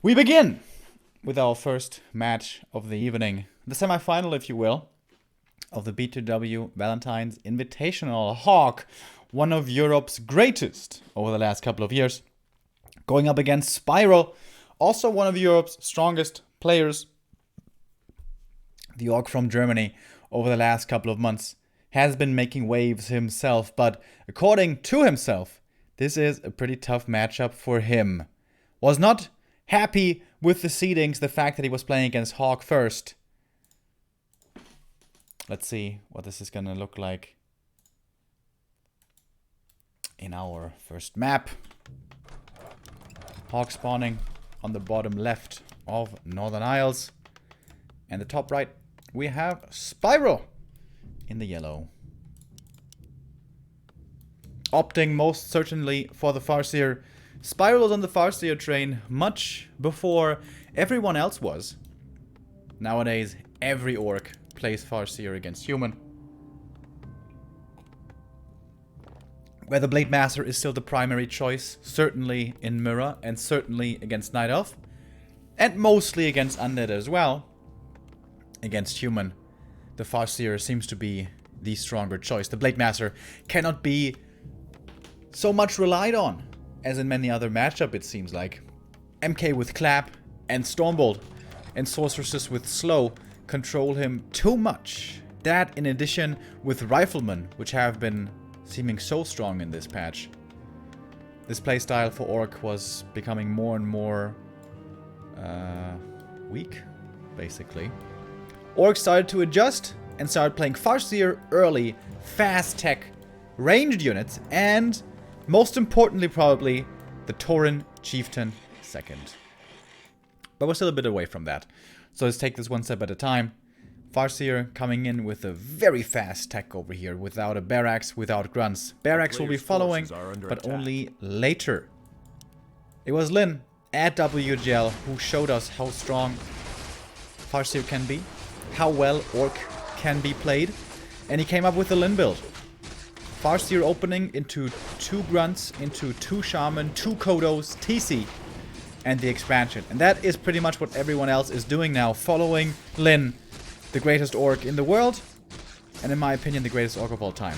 We begin with our first match of the evening. The semifinal, if you will, of the B2W Valentine's Invitational. HawK, one of Europe's greatest over the last couple of years, going up against Spiral, also one of Europe's strongest players. The orc from Germany over the last couple of months has been making waves himself, but according to himself, this is a pretty tough matchup for him. Was not happy with the seedings, the fact that he was playing against HawK first. Let's see what this is going to look like in our first map. HawK spawning on the bottom left of Northern Isles. And the top right, we have Spiral in the yellow. Opting most certainly for the Farseer. Spiral was on the Farseer train much before everyone else was. Nowadays, every orc plays Farseer against human. Where the Blade Master is still the primary choice, certainly in Mirror and certainly against Night Elf. And mostly against Undead as well. Against human, the Farseer seems to be the stronger choice. The Blade Master cannot be so much relied on as in many other matchups, it seems like. MK with Clap and Stormbolt and Sorceresses with Slow control him too much. That in addition with Riflemen, which have been seeming so strong in this patch. This playstyle for Orc was becoming more and more weak, basically. Orc started to adjust and started playing Farseer early, fast tech, ranged units, and most importantly probably the Tauren Chieftain second. But we're still a bit away from that. So let's take this one step at a time. Farseer coming in with a very fast tech over here, without a Barracks, without grunts. Barracks will be following, but only later. It was Lin at WGL who showed us how strong Farseer can be, how well Orc can be played, and he came up with the Lin build. Farseer opening into 2 grunts, into 2 shaman, 2 kodos, TC, and the expansion. And that is pretty much what everyone else is doing now, following Lin, the greatest orc in the world, and in my opinion, the greatest orc of all time.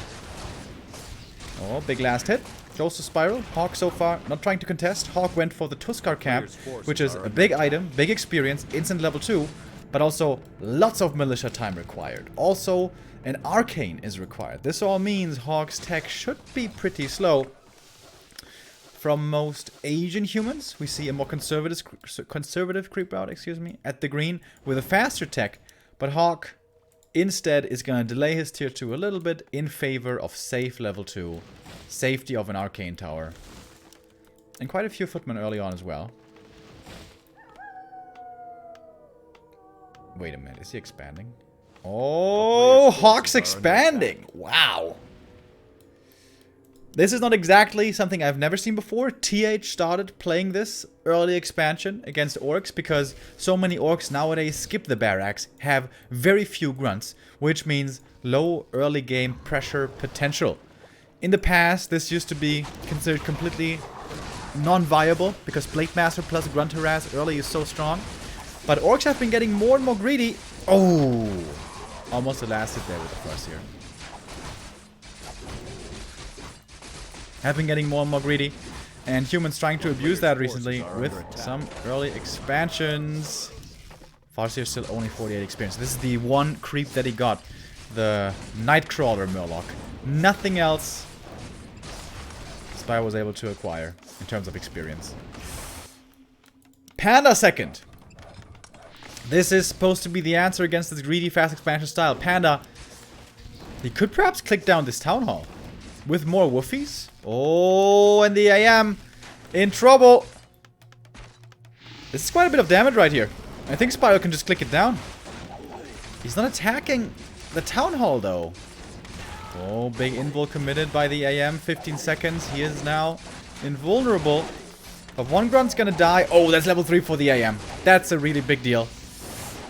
Oh, big last hit. Goes to Spiral. HawK so far not trying to contest. HawK went for the Tuskar camp, which is a big item, big experience, instant level 2, but also lots of militia time required. Also, an arcane is required. This all means HawK's tech should be pretty slow. From most Asian humans, we see a more conservative creep route, at the green with a faster tech. But HawK instead is going to delay his tier 2 a little bit in favor of safe level 2. Safety of an arcane tower. And quite a few footmen early on as well. Wait a minute, is he expanding? Oh, HawK's expanding! Wow! This is not exactly something I've never seen before. TH started playing this early expansion against orcs because so many orcs nowadays skip the barracks, have very few grunts, which means low early game pressure potential. In the past, this used to be considered completely non-viable because Blade Master plus Grunt Harass early is so strong. But orcs have been getting more and more greedy. Oh! Almost a last hit there with the Farseer. Have been getting more and more greedy, and humans trying to abuse that recently with some early expansions. Farseer still only 48 experience. This is the one creep that he got, the Nightcrawler Murloc. Nothing else Spy was able to acquire in terms of experience. Panda second. This is supposed to be the answer against this greedy fast expansion style. Panda, he could perhaps click down this Town Hall with more woofies. Oh, and the AM in trouble. This is quite a bit of damage right here. I think Spiral can just click it down. He's not attacking the Town Hall, though. Oh, big invul committed by the AM. 15 seconds. He is now invulnerable. But one grunt's gonna die. Oh, that's level 3 for the AM. That's a really big deal.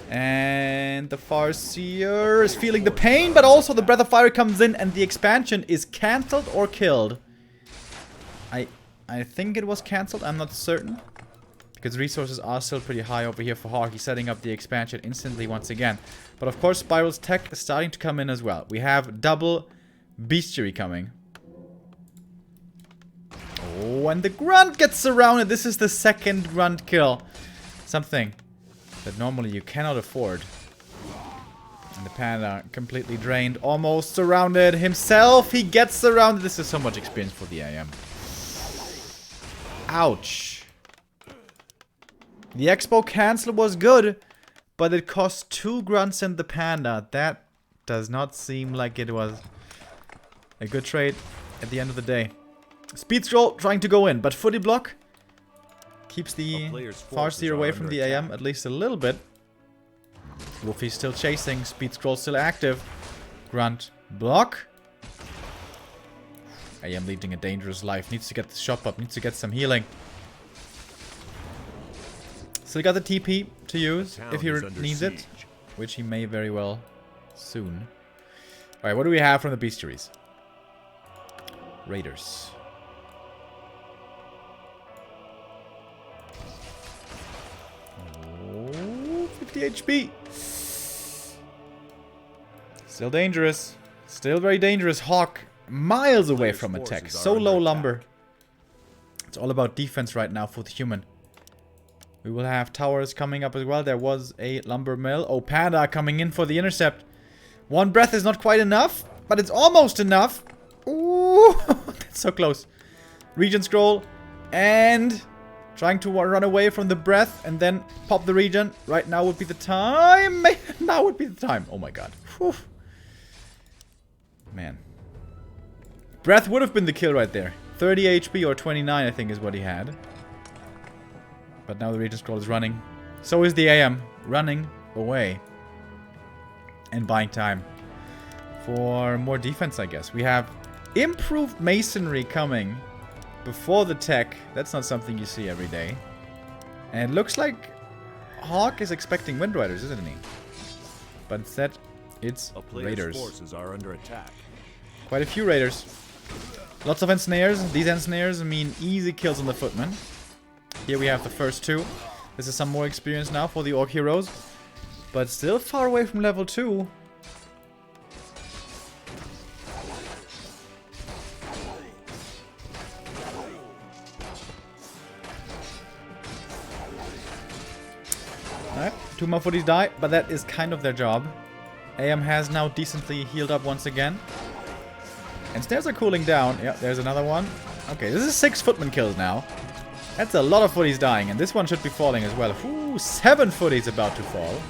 And the Farseer is feeling the pain, but also the Breath of Fire comes in and the expansion is cancelled or killed. I think it was cancelled. I'm not certain. because resources are still pretty high over here for HawK. He's setting up the expansion instantly once again. But of course, Spiral's tech is starting to come in as well. We have double bestiary coming. Oh, and the grunt gets surrounded. This is the second grunt kill. Something that normally you cannot afford. And the panda completely drained, almost surrounded himself. He gets surrounded. This is so much experience for the AM. Ouch. The Expo cancel was good, but it cost 2 grunts and the panda. That does not seem like it was a good trade at the end of the day. Speed scroll trying to go in, but footy block keeps the Farseer away from the AM at least a little bit. Wolfie's still chasing. Speed scroll still active. Grunt block. AM leading a dangerous life. Needs to get the shop up. Needs to get some healing. Still got the TP to use if he needs it. Which he may very well soon. Alright, what do we have from the bestiaries? Raiders. Oh, 50 HP. Still dangerous. Still very dangerous. HawK miles away from attack. So low lumber. It's all about defense right now for the human. We will have towers coming up as well. There was a lumber mill. Oh, panda coming in for the intercept. One breath is not quite enough, but it's almost enough. Ooh, that's so close. Regen scroll and trying to run away from the breath and then pop the regen. Right now would be the time. Now would be the time. Oh my god. Whew. Man. Breath would have been the kill right there. 30 HP or 29 I think is what he had. But now the regen scroll is running. So is the AM running away. And buying time. For more defense I guess. We have improved masonry coming before the tech. That's not something you see every day. And it looks like HawK is expecting Wind Riders, isn't he? But instead, it's Raiders. Forces are under attack. Quite a few Raiders. Lots of ensnares. These ensnares mean easy kills on the footmen. Here we have the first 2. This is some more experience now for the Orc heroes. But still far away from level 2. Alright, 2 more footies die, but that is kind of their job. AM has now decently healed up once again. And snares are cooling down. Yeah, there's another one. Okay, this is 6 footman kills now. That's a lot of footies dying, and this one should be falling as well. Ooh, 7 footies about to fall.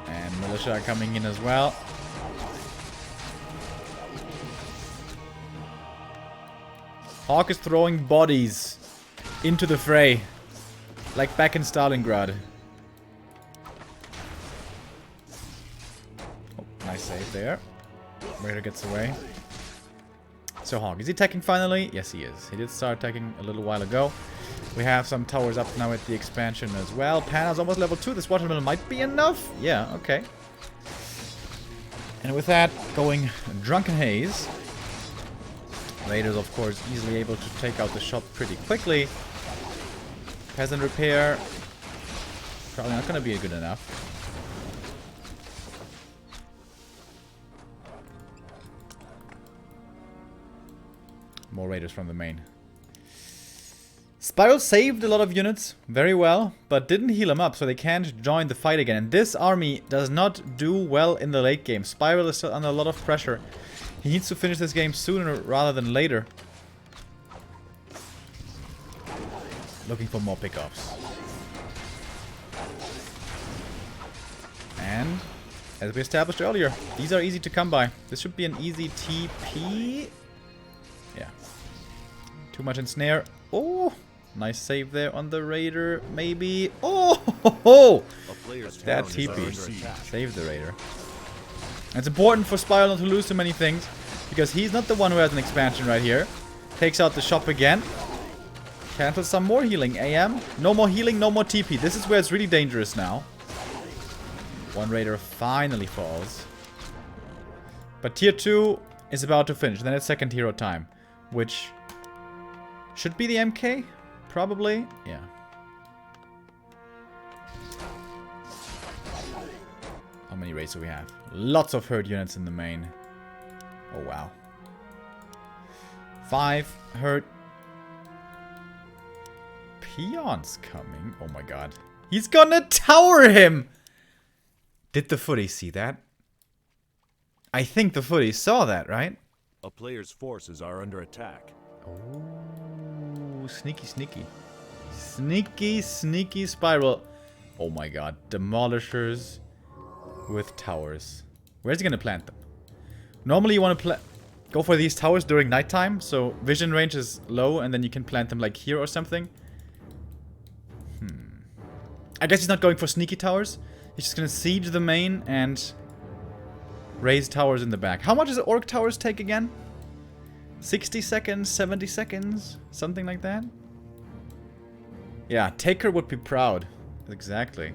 And militia are coming in as well. HawK is throwing bodies into the fray. Like back in Stalingrad. Oh, nice save there. Raider gets away. So HawK, is he attacking finally? Yes, he is. He did start attacking a little while ago. We have some towers up now at the expansion as well. Panda's almost level 2. This watermelon might be enough. Yeah, okay. And with that, going Drunken Haze. Raiders, of course, easily able to take out the shop pretty quickly. Peasant repair. Probably not going to be good enough. More raiders from the main. Spiral saved a lot of units very well, but didn't heal them up, so they can't join the fight again. And this army does not do well in the late game. Spiral is still under a lot of pressure. He needs to finish this game sooner rather than later. Looking for more pickoffs. And, as we established earlier, these are easy to come by. This should be an easy TP. Yeah. Too much ensnare. Oh, nice save there on the Raider, maybe. Oh, ho, ho. That TP saved the Raider. And it's important for Spiral not to lose too many things, because he's not the one who has an expansion right here. Takes out the shop again. Cancels some more healing. AM. No more healing, no more TP. This is where it's really dangerous now. One Raider finally falls. But tier 2 is about to finish. Then it's second hero time. Which should be the MK? Probably, yeah. How many raids do we have? Lots of herd units in the main. Oh, wow. 5 herd. Peons coming. Oh my god. He's gonna tower him! Did the footy see that? I think the footy saw that, right? A player's forces are under attack. Oh, sneaky, sneaky. Sneaky, sneaky spiral. Oh my god. Demolishers with towers. Where's he gonna plant them? Normally you want to go for these towers during nighttime, so vision range is low, and then you can plant them like here or something. I guess he's not going for sneaky towers. He's just gonna siege the main and raise towers in the back. How much does the orc towers take again? 60 seconds, 70 seconds, something like that? Yeah, Taker would be proud. Exactly.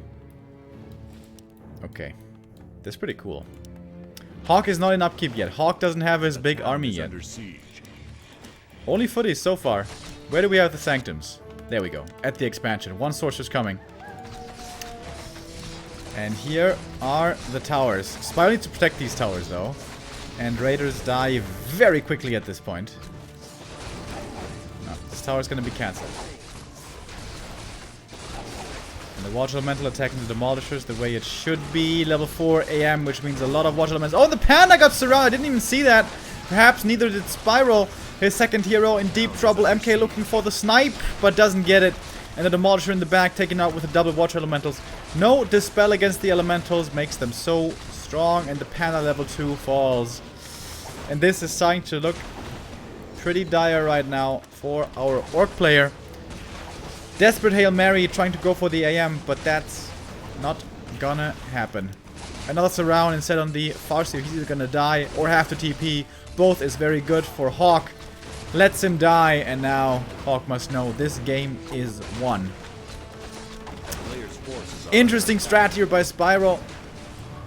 Okay. That's pretty cool. HawK is not in upkeep yet. HawK doesn't have his big army yet. Under siege. Only footies so far. Where do we have the sanctums? There we go. At the expansion. One sorcerer's coming. And here are the towers. Spiral needs to protect these towers though. And raiders die very quickly at this point. No, this tower is going to be cancelled. And the Watch Elemental attacking the Demolishers the way it should be. Level 4 AM, which means a lot of Watch Elementals. Oh, the Panda got surrounded. I didn't even see that. Perhaps neither did Spiral. His second hero in deep trouble. MK looking for the snipe, but doesn't get it. And the Demolisher in the back taken out with the double Watch Elementals. No Dispel against the Elementals makes them so strong. And the Panda level 2 falls. And this is starting to look pretty dire right now for our Orc player. Desperate Hail Mary trying to go for the AM, but that's not gonna happen. Another surround instead on the Farseer. He's either gonna die or have to TP. Both is very good for HawK. Lets him die, and now HawK must know this game is won. Interesting strat here by Spyro.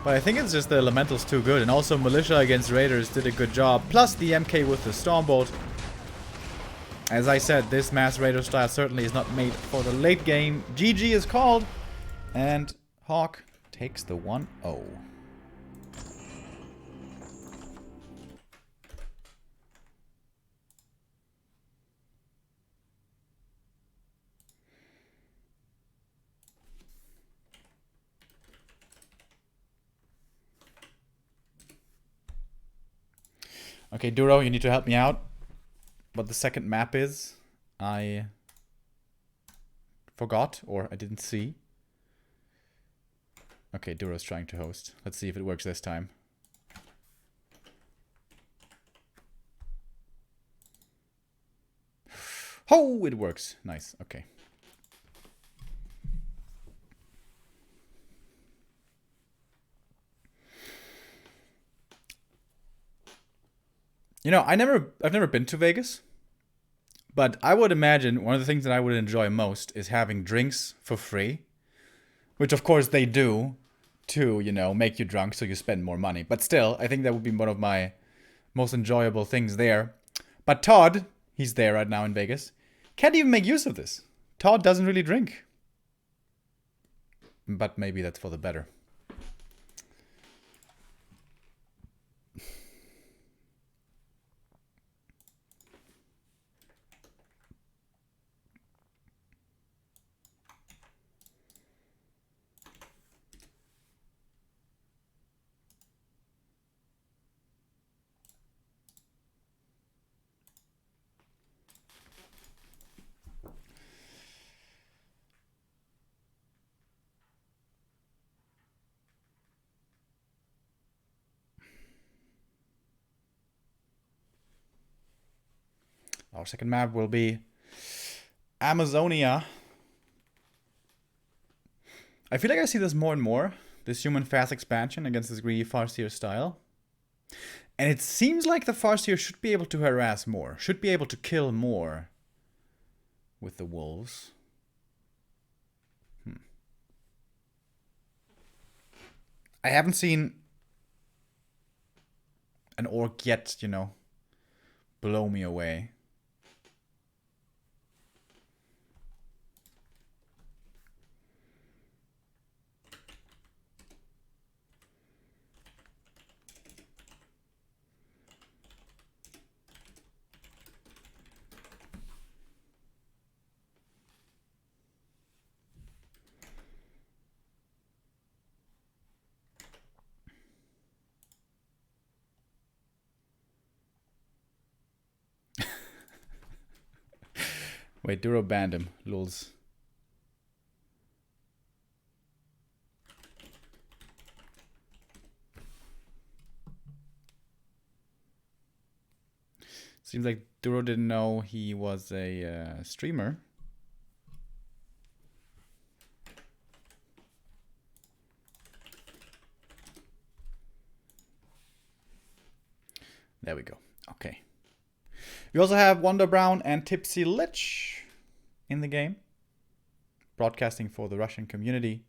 But I think it's just the Elemental's too good. And also Militia against Raiders did a good job. Plus the MK with the Stormbolt. As I said, this Mass Raider style certainly is not made for the late game. GG is called. And HawK takes the 1-0. Okay, Duro, you need to help me out. What the second map is, I forgot or I didn't see. Okay, Duro's trying to host. Let's see if it works this time. Oh, it works. Nice. Okay. You know, I've never been to Vegas, but I would imagine one of the things that I would enjoy most is having drinks for free, which of course they do to, you know, make you drunk so you spend more money. But still, I think that would be one of my most enjoyable things there. But Todd, he's there right now in Vegas, can't even make use of this. Todd doesn't really drink. But maybe that's for the better. Our second map will be Amazonia. I feel like I see this more and more. This human fast expansion against this greedy Farseer style. And it seems like the Farseer should be able to harass more. Should be able to kill more with the wolves. I haven't seen an orc yet, you know, blow me away. Wait, Duro banned him. Lulz. Seems like Duro didn't know he was a streamer. There we go. Okay. We also have Wonder Brown and Tipsy Lich in the game, broadcasting for the Russian community.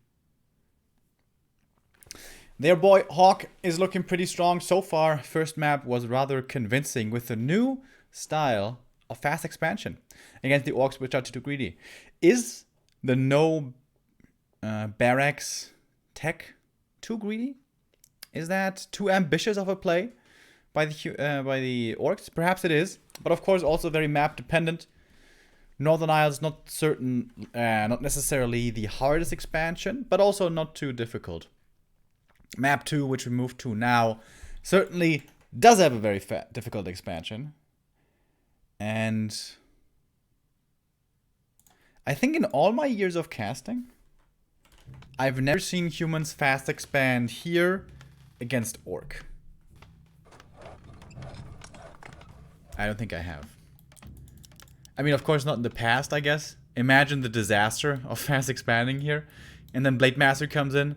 Their boy HawK is looking pretty strong so far. First map was rather convincing with a new style of fast expansion against the orcs, which are too greedy. Is the no barracks tech too greedy? Is that too ambitious of a play by the orcs? Perhaps it is, but of course also very map dependent. Northern Isles not certain, not necessarily the hardest expansion, but also not too difficult. Map 2, which we moved to now, certainly does have a very difficult expansion. And I think in all my years of casting, I've never seen humans fast expand here against orc. I don't think I have. I mean, of course not in the past, I guess. Imagine the disaster of fast expanding here. And then Blade Master comes in,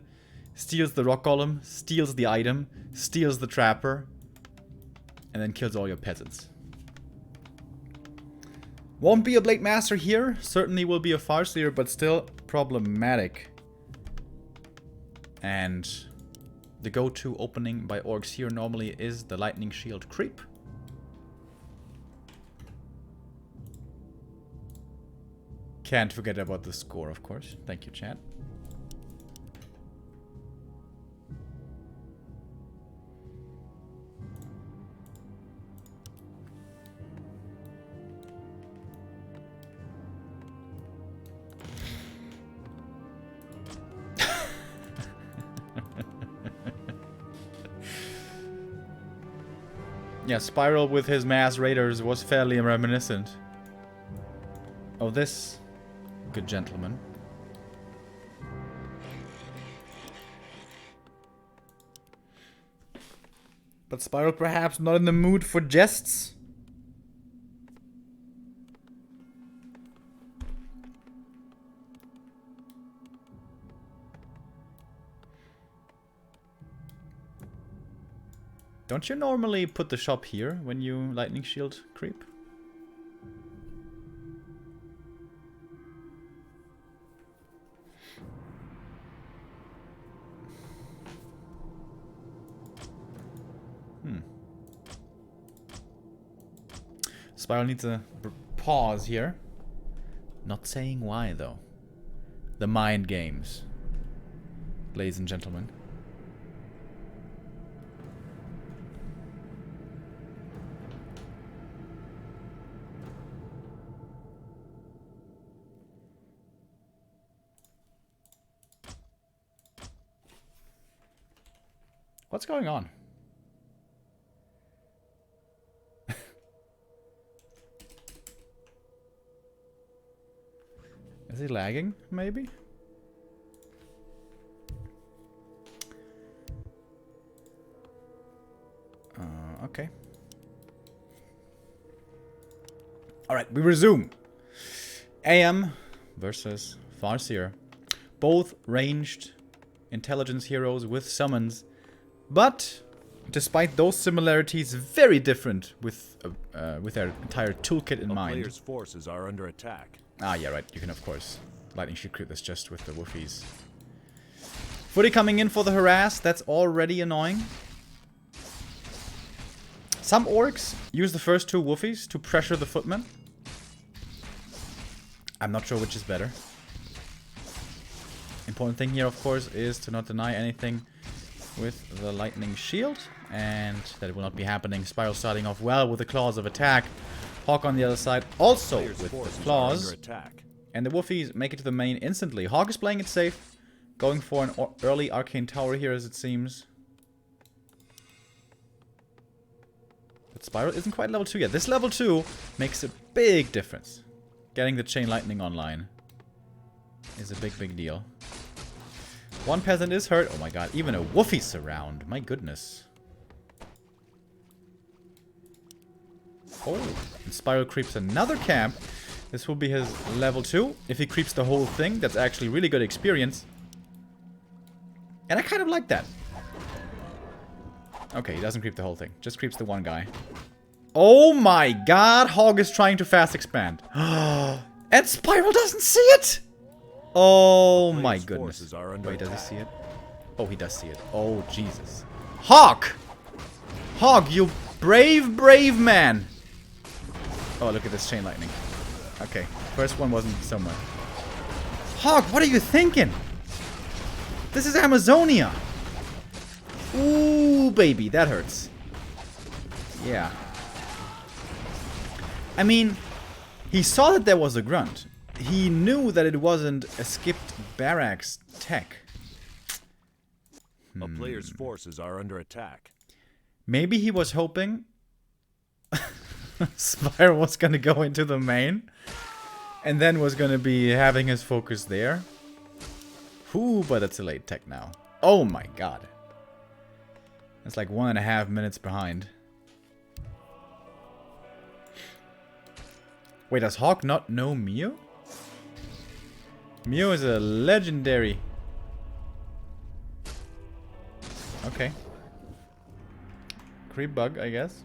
steals the rock golem, steals the item, steals the trapper, and then kills all your peasants. Won't be a Blade Master here, certainly will be a Farseer, but still problematic. And the go-to opening by orcs here normally is the Lightning Shield creep. Can't forget about the score, of course. Thank you, chat. Yeah, Spiral with his mass raiders was fairly reminiscent of this good gentleman. But Spiral perhaps not in the mood for jests. Don't you normally put the shop here when you lightning shield creep? Spiral needs a pause here. Not saying why though. The mind games, ladies and gentlemen. What's going on? Is he lagging, maybe? Okay. Alright, we resume. AM versus Farseer. Both ranged intelligence heroes with summons. But, despite those similarities, very different with their entire toolkit in mind. Player's forces are under attack. Ah, yeah, right. You can, of course, lightning shield creep this just with the woofies. Footy coming in for the harass. That's already annoying. Some orcs use the first two woofies to pressure the footmen. I'm not sure which is better. Important thing here, of course, is to not deny anything with the lightning shield, and that will not be happening. Spiral starting off well with the claws of attack. HawK on the other side also with the claws, and the woofies make it to the main instantly. HawK is playing it safe, going for an early arcane tower here as it seems. But Spiral isn't quite level 2 yet. This level 2 makes a big difference. getting the chain lightning online is a big deal. One peasant is hurt. Oh my god, even a woofy surround. My goodness. Oh, and Spiral creeps another camp. This will be his level 2. If he creeps the whole thing, that's actually really good experience. And I kind of like that. Okay, he doesn't creep the whole thing. Just creeps the one guy. Oh my god, HawK is trying to fast expand. And Spiral doesn't see it! Oh my goodness. Wait, does he see it? Oh, he does see it. Oh, Jesus. HawK! HawK, you brave man! Oh, look at this chain lightning. Okay, first one wasn't so much. HawK, what are you thinking? This is Amazonia! Ooh, baby, that hurts. Yeah. I mean, he saw that there was a grunt. He knew that it wasn't a skipped barracks tech. A player's forces are under attack. Maybe he was hoping Spiral was gonna go into the main and then was gonna be having his focus there. Ooh, but it's a late tech now. Oh my god. It's like 1.5 minutes behind. Wait, does HawK not know Mio? Mio is a legendary. Okay. Creep bug, I guess.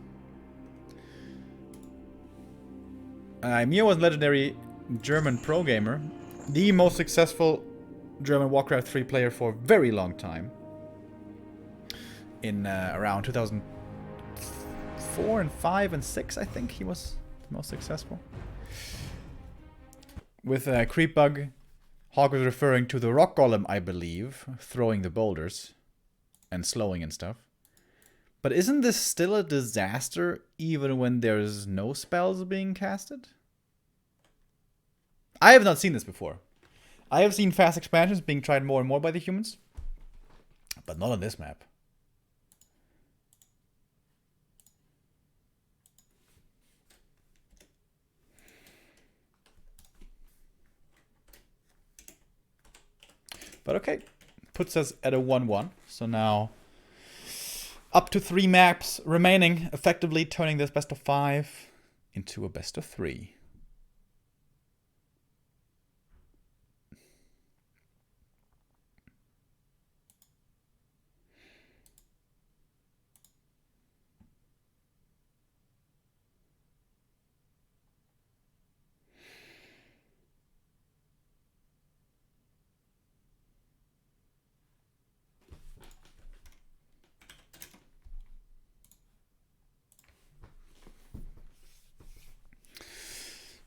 Mio was legendary German pro gamer. The most successful German Warcraft 3 player for a very long time. In around 2004 and 5 and 6, I think he was the most successful. With Creep Bug, HawK was referring to the Rock Golem, I believe, throwing the boulders and slowing and stuff. But isn't this still a disaster even when there's no spells being casted? I have not seen this before. I have seen fast expansions being tried more and more by the humans, but not on this map. But okay, puts us at a 1-1. So now up to 3 maps remaining, effectively turning this best of 5 into a best of 3.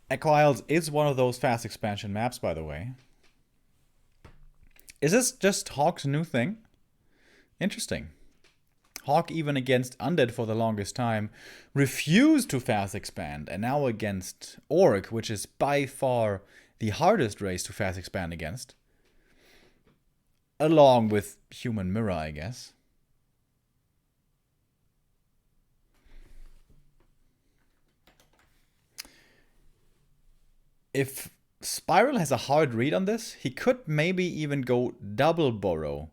Echo Isles is one of those fast expansion maps, by the way. Is this just HawK's new thing? Interesting. HawK, even against Undead for the longest time, refused to fast expand. And now against ORC, which is by far the hardest race to fast expand against. Along with Human Mirror, I guess. If Spiral has a hard read on this, he could maybe even go double borrow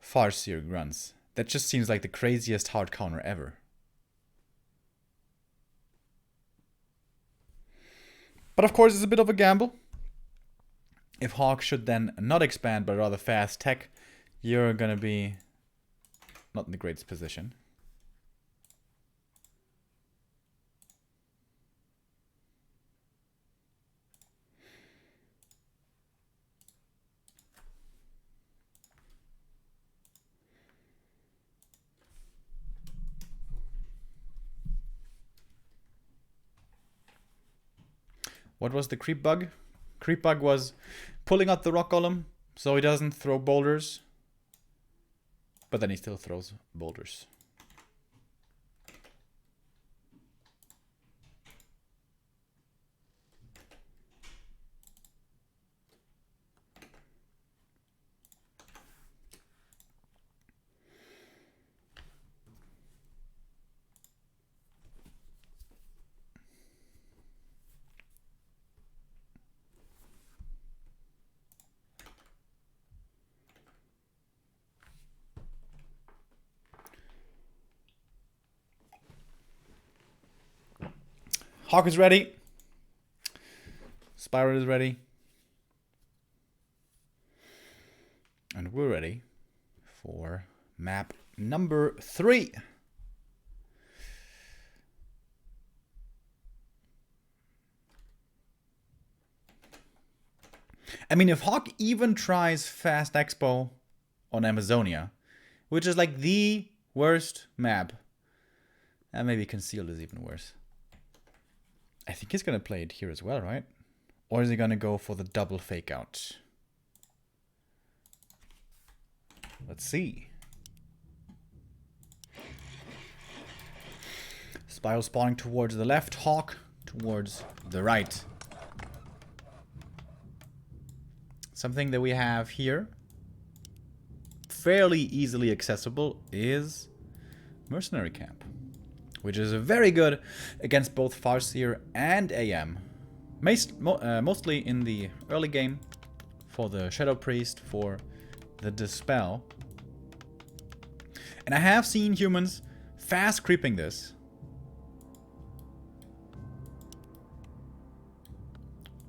Farseer grunts. That just seems like the craziest hard counter ever. But of course it's a bit of a gamble. If HawK should then not expand but rather fast tech, you're gonna be not in the greatest position. What was the creep bug? Creep bug was pulling out the rock golem so he doesn't throw boulders. But then he still throws boulders. HawK is ready. Spiral is ready. And we're ready for map number 3. I mean, if HawK even tries Fast Expo on Amazonia, which is like the worst map, and maybe Concealed is even worse. I think he's going to play it here as well, right? Or is he going to go for the double fake out? Let's see. Spiral spawning towards the left, HawK towards the right. Something that we have here, fairly easily accessible, is Mercenary Camp, which is very good against both Farseer and AM. Mostly in the early game for the Shadow Priest, for the Dispel. And I have seen humans fast creeping this.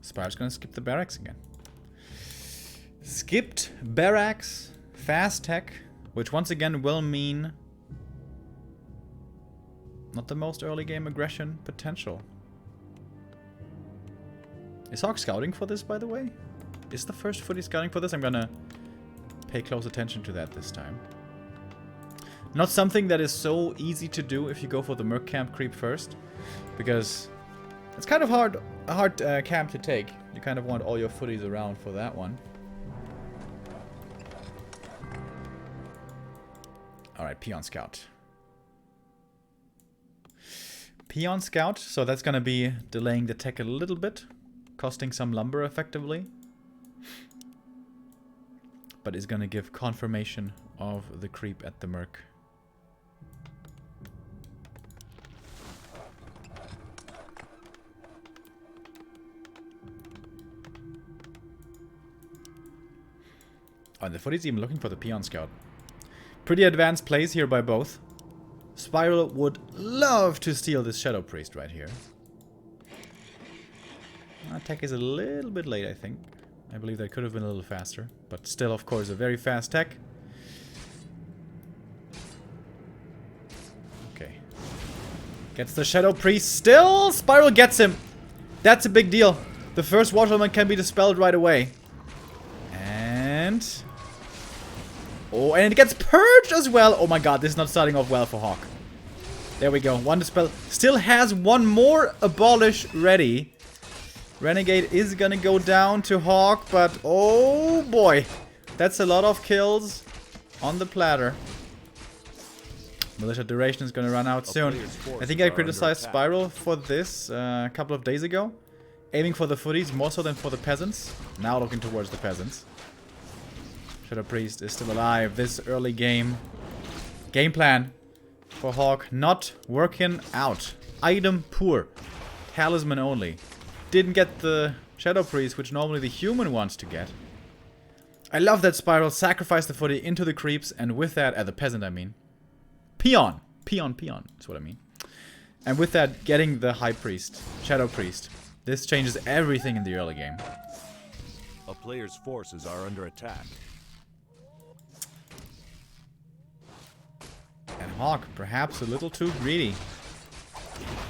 Spiral's gonna skip the barracks again. Skipped barracks, fast tech, which once again will mean not the most early game aggression potential. Is HawK scouting for this, by the way? Is the first footy scouting for this? I'm gonna pay close attention to that this time. Not something that is so easy to do if you go for the Merc Camp creep first, because it's kind of a hard camp to take. You kind of want all your footies around for that one. Alright, Peon Scout. Peon Scout, so that's gonna be delaying the tech a little bit, costing some lumber effectively. But is gonna give confirmation of the creep at the Merc. Oh, and the footy's even looking for the Peon Scout. Pretty advanced plays here by both. Spiral would love to steal this Shadow Priest right here. Tech is a little bit late, I think. I believe that could have been a little faster. But still, of course, a very fast tech. Okay. Gets the Shadow Priest still. Spiral gets him. That's a big deal. The first Waterman can be dispelled right away. And... oh, and it gets purged as well. Oh my god, this is not starting off well for HawK. There we go. One dispel. Still has one more abolish ready. Renegade is gonna go down to HawK, but oh boy. That's a lot of kills on the platter. Militia duration is gonna run out soon. I think I criticized Spiral for this a couple of days ago. Aiming for the footies more so than for the peasants. Now looking towards the peasants. Shadow Priest is still alive. This early game plan for HawK not working out. Item poor. Talisman only. Didn't get the Shadow Priest, which normally the human wants to get. I love that Spiral sacrificed the footy into the creeps, and with that, the peasant I mean. Peon. Peon is what I mean. And with that, getting the High Priest, Shadow Priest. This changes everything in the early game. A player's forces are under attack. And HawK, perhaps a little too greedy.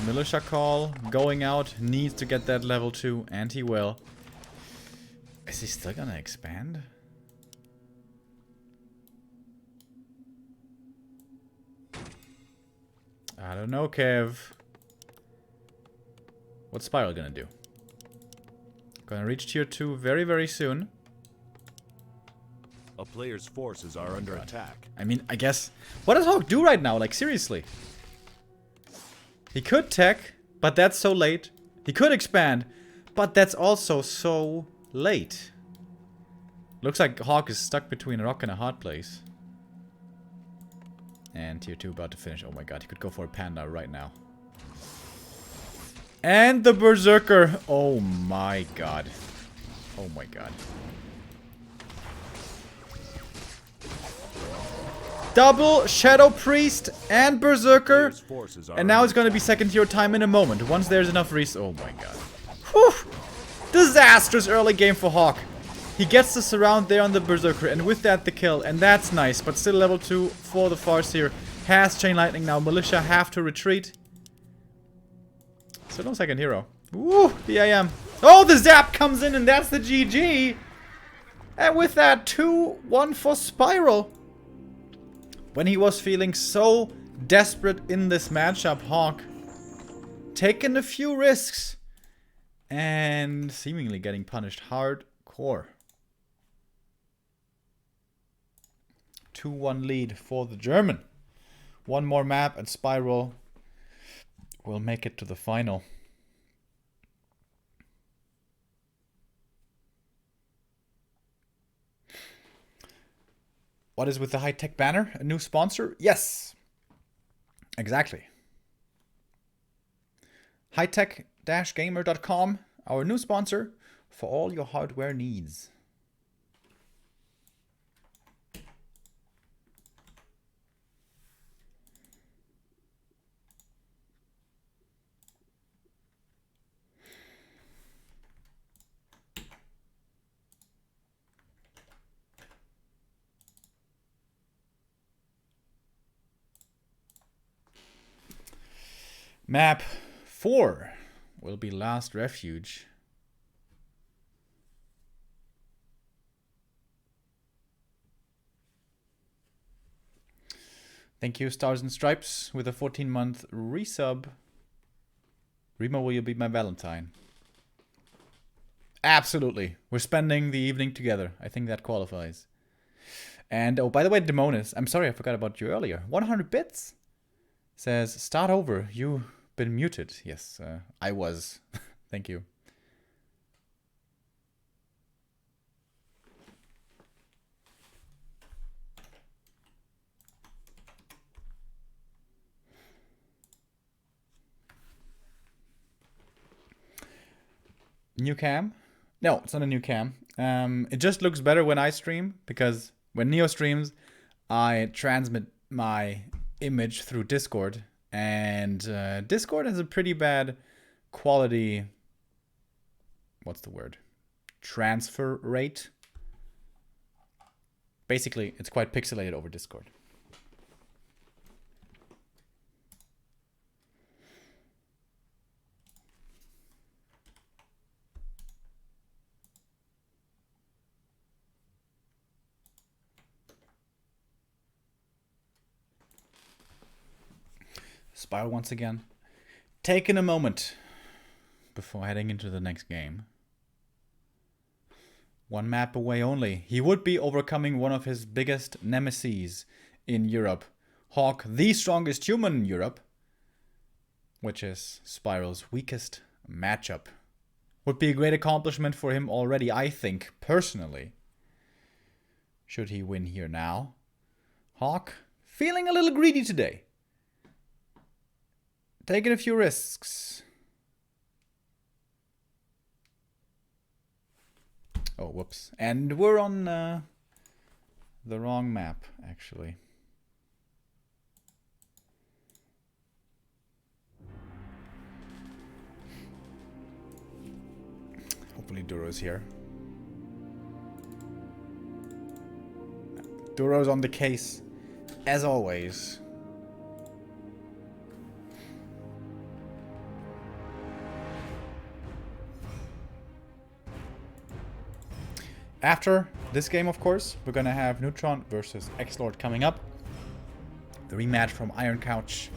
Militia call, going out, needs to get that level 2, and he will. Is he still gonna expand? I don't know, Kev. What's Spiral gonna do? Gonna reach tier 2 very, very soon. A player's forces are under attack. I mean, I guess... what does HawK do right now? Like, seriously. He could tech, but that's so late. He could expand, but that's also so late. Looks like HawK is stuck between a rock and a hard place. And tier 2 about to finish. Oh my god, he could go for a panda right now. And the Berserker. Oh my god. Oh my god. Double Shadow Priest and Berserker. Player's forces are And now under it's going to be second hero time in a moment. Once there's enough oh my god. Whew. Disastrous early game for HawK. He gets the surround there on the Berserker. And with that the kill. And that's nice. But still level 2 for the Farseer. Has Chain Lightning now. Militia have to retreat. Still no second hero. Woo! The AM. Oh, the zap comes in and that's the GG. And with that 2-1 for Spiral. When he was feeling so desperate in this matchup, HawK taking a few risks and seemingly getting punished hardcore. 2-1 lead for the German. One more map and Spiral will make it to the final. What is with the high-tech banner? A new sponsor? Yes. Exactly. hightech-gamer.com, our new sponsor for all your hardware needs. Map 4 will be Last Refuge. Thank you, Stars and Stripes, with a 14-month resub. Remo, will you be my Valentine? Absolutely. We're spending the evening together. I think that qualifies. And, oh, by the way, Demonis, I'm sorry I forgot about you earlier. 100 bits says, start over. You've been muted. Yes, I was. Thank you. New cam? No, it's not a new cam. It just looks better when I stream, because when Neo streams, I transmit my image through Discord, and Discord has a pretty bad quality, what's the word? Transfer rate. Basically, it's quite pixelated over Discord. Spiral once again. Taking a moment before heading into the next game. One map away only. He would be overcoming one of his biggest nemeses in Europe. HawK, the strongest human in Europe. Which is Spiral's weakest matchup. Would be a great accomplishment for him already, I think, personally. Should he win here now. HawK, feeling a little greedy today. Taking a few risks. Oh, whoops. And we're on the wrong map, actually. Hopefully Duro's here. Duro's on the case, as always. After this game, of course, we're gonna have Neutron versus X-Lord coming up. The rematch from Iron Couch.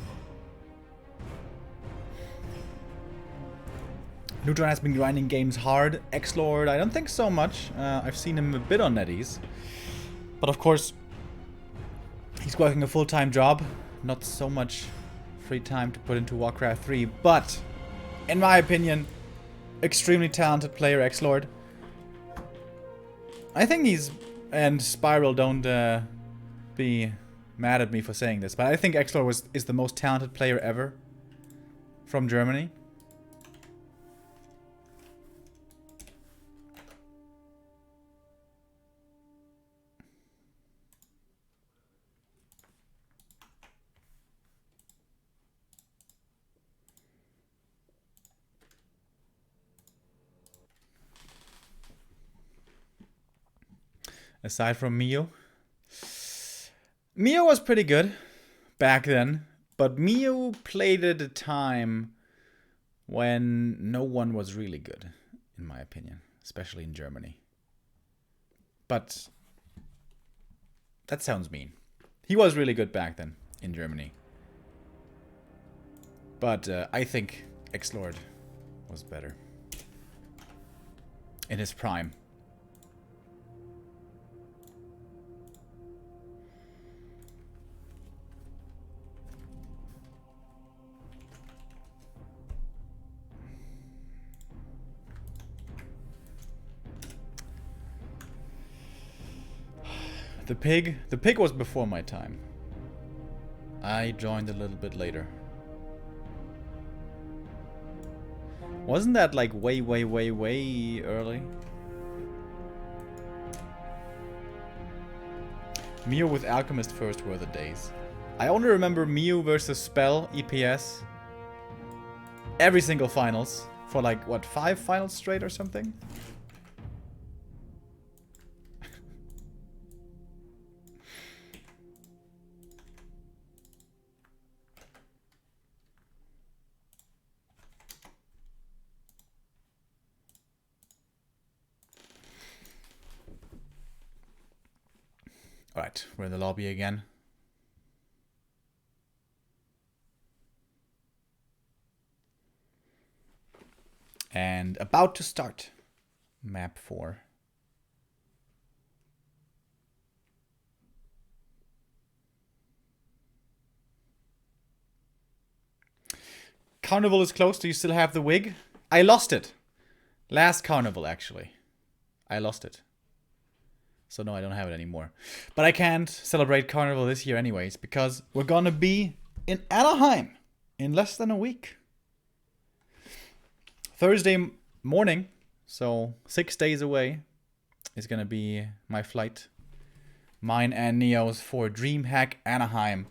Neutron has been grinding games hard. X-Lord, I don't think so much. I've seen him a bit on NetEase. But of course, he's working a full-time job. Not so much free time to put into Warcraft 3. But, in my opinion, extremely talented player, X-Lord. I think he's, and Spiral, don't be mad at me for saying this, but I think X-Lord is the most talented player ever from Germany. Aside from Mio. Mio was pretty good back then. But Mio played at a time when no one was really good, in my opinion. Especially in Germany. But that sounds mean. He was really good back then in Germany. But I think X-Lord was better. In his prime. The pig was before my time. I joined a little bit later. Wasn't that like way early? Mio with Alchemist first were the days. I only remember Mio versus Spell EPS. Every single finals. For like, what, 5 finals straight or something? Alright, we're in the lobby again. And about to start map 4. Carnival is close. Do you still have the wig? I lost it. Last carnival, actually. I lost it. So no, I don't have it anymore. But I can't celebrate Carnival this year anyways, because we're gonna be in Anaheim in less than a week. Thursday morning, so 6 days away, is gonna be my flight. Mine and Neo's for DreamHack Anaheim.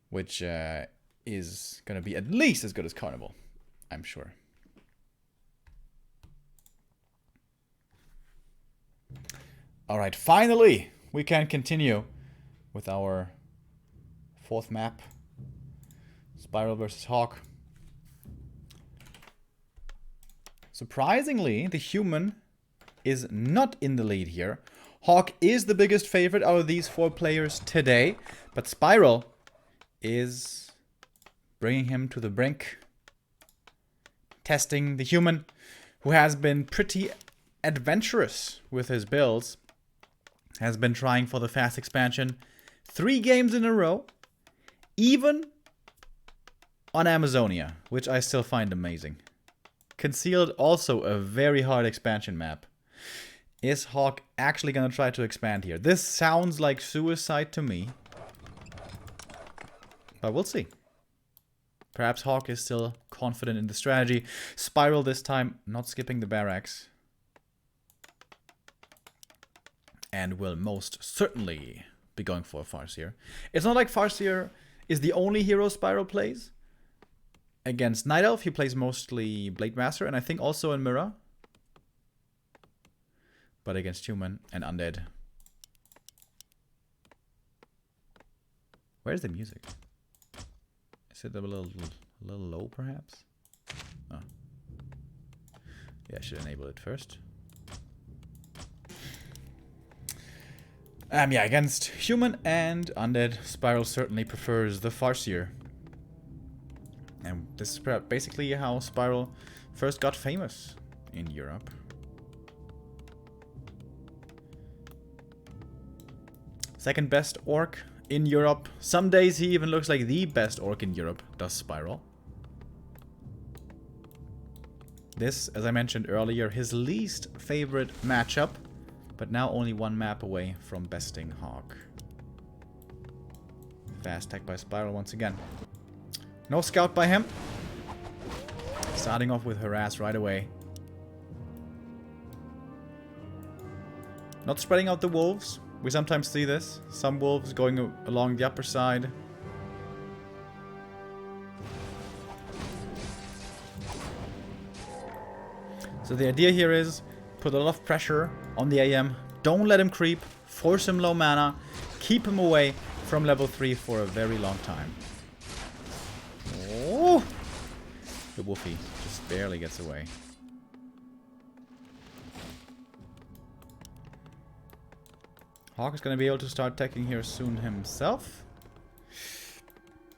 Which is gonna be at least as good as Carnival, I'm sure. Alright, finally we can continue with our 4th map. Spiral versus HawK. Surprisingly, the human is not in the lead here. HawK is the biggest favorite out of these 4 players today, but Spiral is bringing him to the brink. Testing the human, who has been pretty adventurous with his builds. Has been trying for the fast expansion 3 games in a row. Even on Amazonia, which I still find amazing. Concealed, also a very hard expansion map. Is HawK actually gonna try to expand here? This sounds like suicide to me. But we'll see. Perhaps HawK is still confident in the strategy. Spiral this time, not skipping the barracks. And will most certainly be going for a Farseer. It's not like Farseer is the only hero Spiral plays. Against Night Elf, he plays mostly Blade Master, and I think also in Mirror. But against Human and Undead. Where's the music? Is it a little low, perhaps? Oh. Yeah, I should enable it first. Yeah, against Human and Undead, Spiral certainly prefers the Farseer. And this is basically how Spiral first got famous in Europe. Second best orc in Europe. Some days he even looks like the best orc in Europe, does Spiral. This, as I mentioned earlier, his least favorite matchup. But now only 1 map away from besting HawK. Fast tech by Spiral once again. No scout by him. Starting off with harass right away. Not spreading out the wolves. We sometimes see this. Some wolves going along the upper side. So the idea here is put a lot of pressure on the AM Don't let him creep. Force him low mana. Keep him away from level 3 for a very long time. Oh! The Woofy just barely gets away. HawK is going to be able to start attacking here soon himself.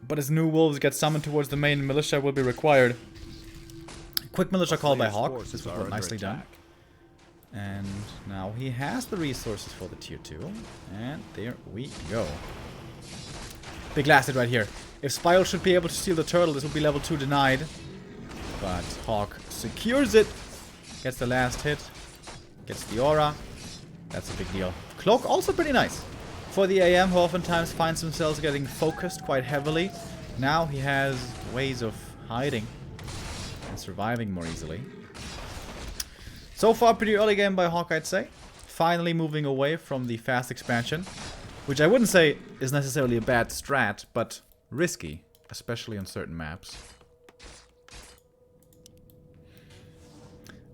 But as new wolves get summoned towards the main, militia will be required. Quick militia call by HawK. This was nicely done. And now he has the resources for the tier 2. And there we go. Big last hit right here. If Spiral should be able to steal the turtle, this will be level 2 denied. But HawK secures it. Gets the last hit. Gets the aura. That's a big deal. Cloak also pretty nice. For the AM, who oftentimes finds themselves getting focused quite heavily. Now he has ways of hiding and surviving more easily. So far, pretty early game by HawK, I'd say. Finally moving away from the fast expansion. Which I wouldn't say is necessarily a bad strat, but risky. Especially on certain maps.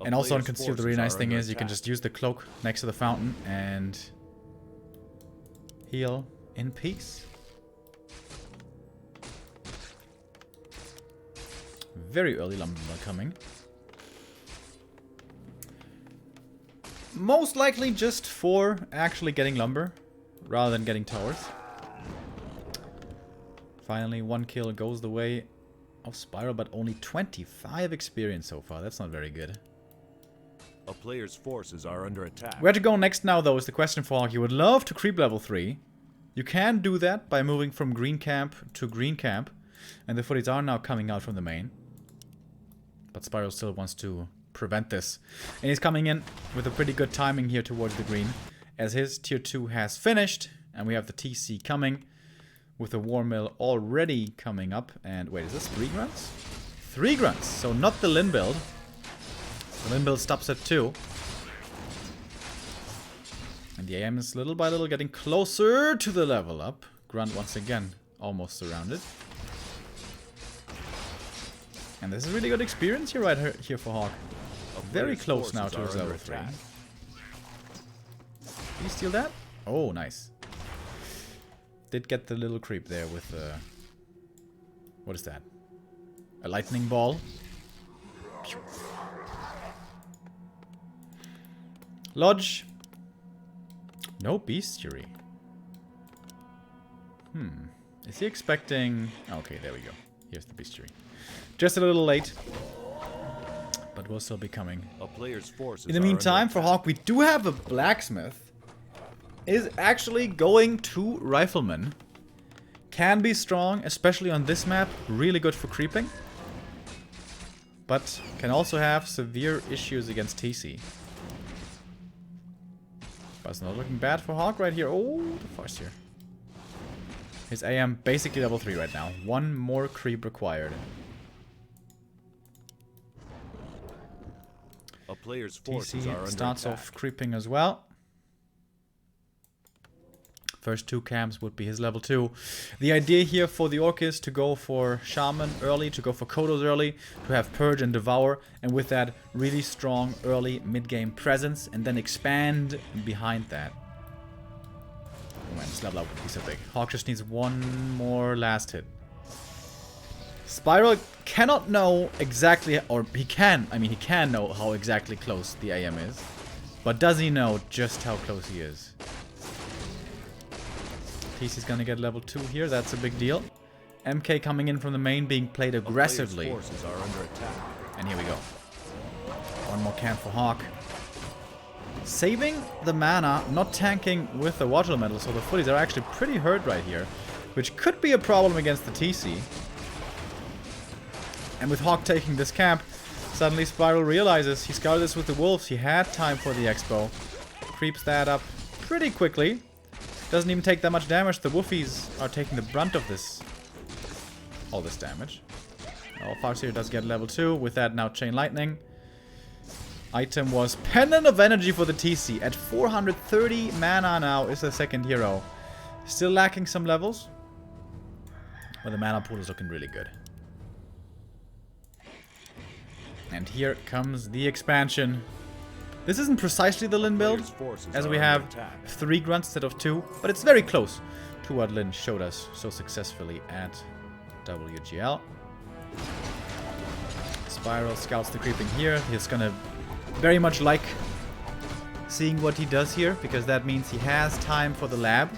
And also on Concealed, the really nice thing is you can just use the cloak next to the fountain and heal in peace. Very early lumber coming. Most likely just for actually getting lumber rather than getting towers. Finally, 1 kill goes the way of Spiral, but only 25 experience so far. That's not very good. A player's forces are under attack. Where to go next now, though, is the question for HawK. You would love to creep level 3. You can do that by moving from green camp to green camp. And the footies are now coming out from the main. But Spiral still wants to prevent this. And he's coming in with a pretty good timing here towards the green. As his tier 2 has finished. And we have the TC coming. With the War Mill already coming up. And wait, is this 3 grunts? 3 grunts. So not the Lin build. The Lin build stops at 2. And the AM is little by little getting closer to the level up. Grunt once again almost surrounded. And this is really good experience here right here for HawK. Very close now to his level 3. Did he steal that? Oh, nice. Did get the little creep there with what is that? A lightning ball. Lodge. No bestiary. Is he expecting... Okay, there we go. Here's the bestiary. Just a little late. But we'll still be coming. A player's forces In the meantime, for HawK, we do have a blacksmith. Is actually going to rifleman. Can be strong, especially on this map. Really good for creeping. But can also have severe issues against TC. But it's not looking bad for HawK right here. Oh, the force here. His AM basically level 3 right now. 1 more creep required. A player's forces TC are under starts attack. off creeping as well. First 2 camps would be his level 2. The idea here for the Orc is to go for Shaman early, to go for Kodos early, to have Purge and Devour, and with that really strong early mid-game presence, and then expand behind that. Oh man, this level up would be so big. HawK just needs 1 more last hit. Spiral cannot know exactly, or he can know how exactly close the AM is. But does he know just how close he is? TC's gonna get level 2 here, that's a big deal. MK coming in from the main, being played aggressively. Forces are under attack. And here we go. 1 more camp for HawK. Saving the mana, not tanking with the water elemental, so the footies are actually pretty hurt right here. Which could be a problem against the TC. And with HawK taking this camp, suddenly Spiral realizes he scouted this with the wolves, he had time for the expo. Creeps that up pretty quickly. Doesn't even take that much damage. The Woofies are taking the brunt of this. All this damage. Oh, Farseer does get level 2. With that, now Chain Lightning. Item was Pendant of Energy for the TC. At 430 mana now is the second hero. Still lacking some levels. But the mana pool is looking really good. And here comes the expansion. This isn't precisely the Lin build, Players' forces as are we under have attack. 3 grunts instead of 2, but it's very close to what Lin showed us so successfully at WGL. Spiral scouts the creeping here. He's gonna very much like seeing what he does here, because that means he has time for the lab.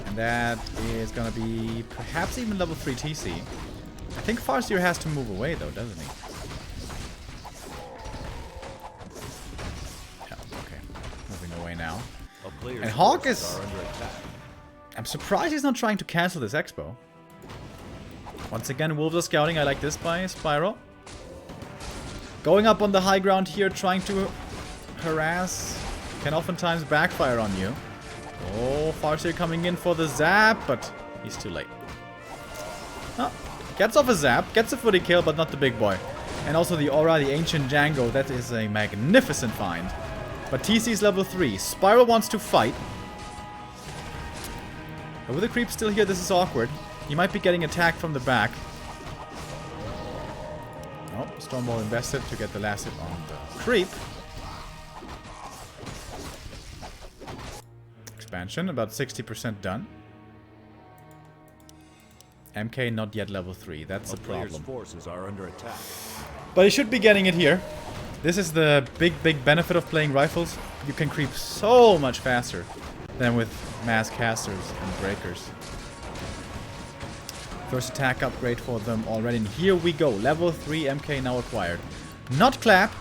And that is gonna be perhaps even level 3 TC. I think Farseer has to move away though, doesn't he? Yeah, okay. Moving away now. And HawK is... I'm surprised he's not trying to cancel this expo. Once again, Wolves are scouting. I like this by Spiral. Going up on the high ground here, trying to harass, can oftentimes backfire on you. Oh, Farseer coming in for the zap, but he's too late. Oh, gets off a zap, gets a footy kill, but not the big boy. And also the Aura, the Ancient Django, that is a magnificent find. But TC's level 3. Spiral wants to fight. But with the creep still here, this is awkward. He might be getting attacked from the back. Oh, Stormball invested to get the last hit on the creep. Expansion, about 60% done. MK not yet level 3, that's a problem. Forces are under attack. But he should be getting it here. This is the big benefit of playing rifles. You can creep so much faster than with mass casters and breakers. First attack upgrade for them already. And here we go. Level 3 MK now acquired. Not Clap.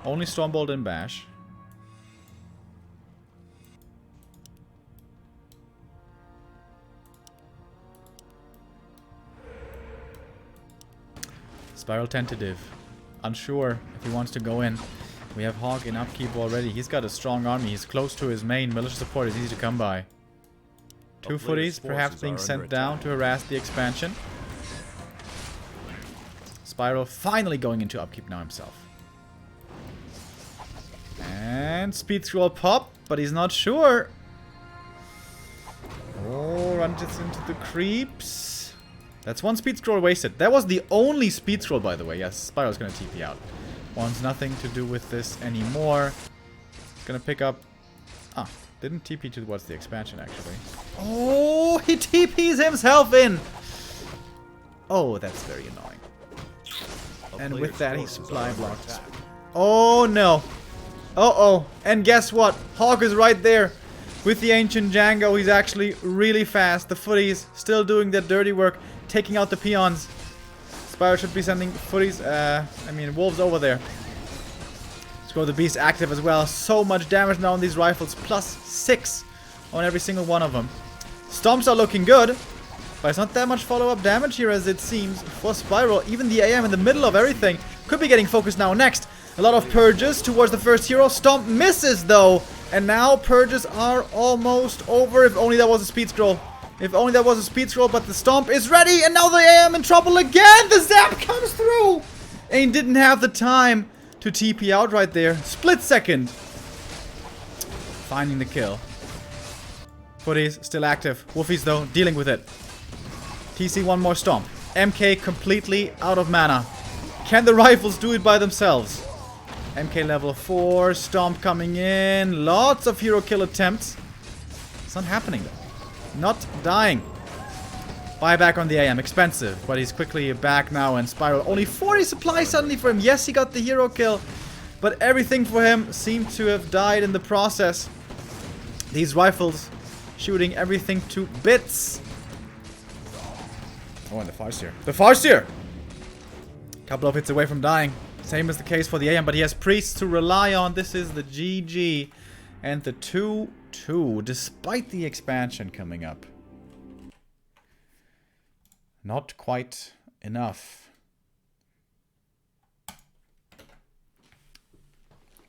Only Stormbolt and Bash. Spiral tentative. Unsure if he wants to go in. We have HawK in upkeep already. He's got a strong army. He's close to his main. Militia support is easy to come by. 2 footies perhaps being sent down to harass the expansion. Spiral finally going into upkeep now himself. And speed scroll pop, but he's not sure. Oh, runs into the creeps. That's 1 speed scroll wasted. That was the only speed scroll, by the way. Yes, Spiral's gonna TP out. Wants nothing to do with this anymore. Gonna pick up... Ah, didn't TP towards the expansion, actually. Oh, he TPs himself in! Oh, that's very annoying. And with that, he supply blocks. Oh, no. Uh-oh. And guess what? HawK is right there. With the Ancient Django, he's actually really fast. The footies still doing their dirty work, taking out the peons. Spire should be sending footies, wolves over there. Scroll the Beast active as well. So much damage now on these rifles. +6 on every single one of them. Stomps are looking good, but it's not that much follow-up damage here as it seems for Spiral. Even the AM in the middle of everything could be getting focused now next. A lot of purges towards the first hero. Stomp misses though. And now purges are almost over. If only that was a speed scroll. If only that was a speed scroll, but the Stomp is ready. And now the AM in trouble again. The zap comes through. And he didn't have the time to TP out right there. Split second. Finding the kill. Footies still active. Wolfies though, dealing with it. TC one more Stomp. MK completely out of mana. Can the rifles do it by themselves? MK level 4, Stomp coming in. Lots of hero kill attempts. It's not happening though. Not dying. Buyback on the AM, expensive, but he's quickly back now, and Spiral only 40 supplies suddenly for him. Yes, he got the hero kill, but everything for him seemed to have died in the process. These rifles shooting everything to bits. Oh, and the Farseer. The Farseer! Couple of hits away from dying. Same as the case for the AM, but he has priests to rely on. This is the GG. And the 2-2, despite the expansion coming up. Not quite enough.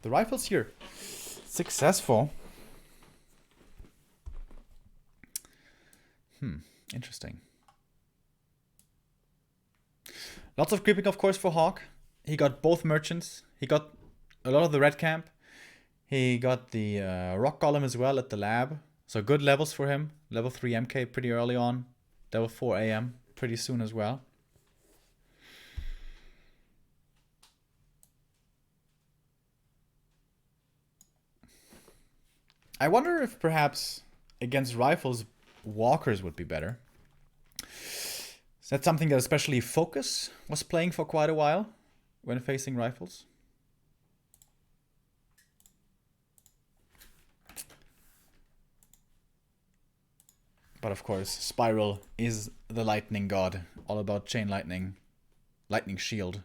The rifles here, successful. Interesting. Lots of creeping, of course, for HawK. He got both merchants. He got a lot of the red camp. He got the rock golem as well at the lab. So good levels for him. Level 3 MK pretty early on. Level 4 AM pretty soon as well. I wonder if perhaps against rifles, walkers would be better. Is that something that especially Focus was playing for quite a while when facing rifles? But of course, Spiral is the lightning god. All about chain lightning. Lightning shield.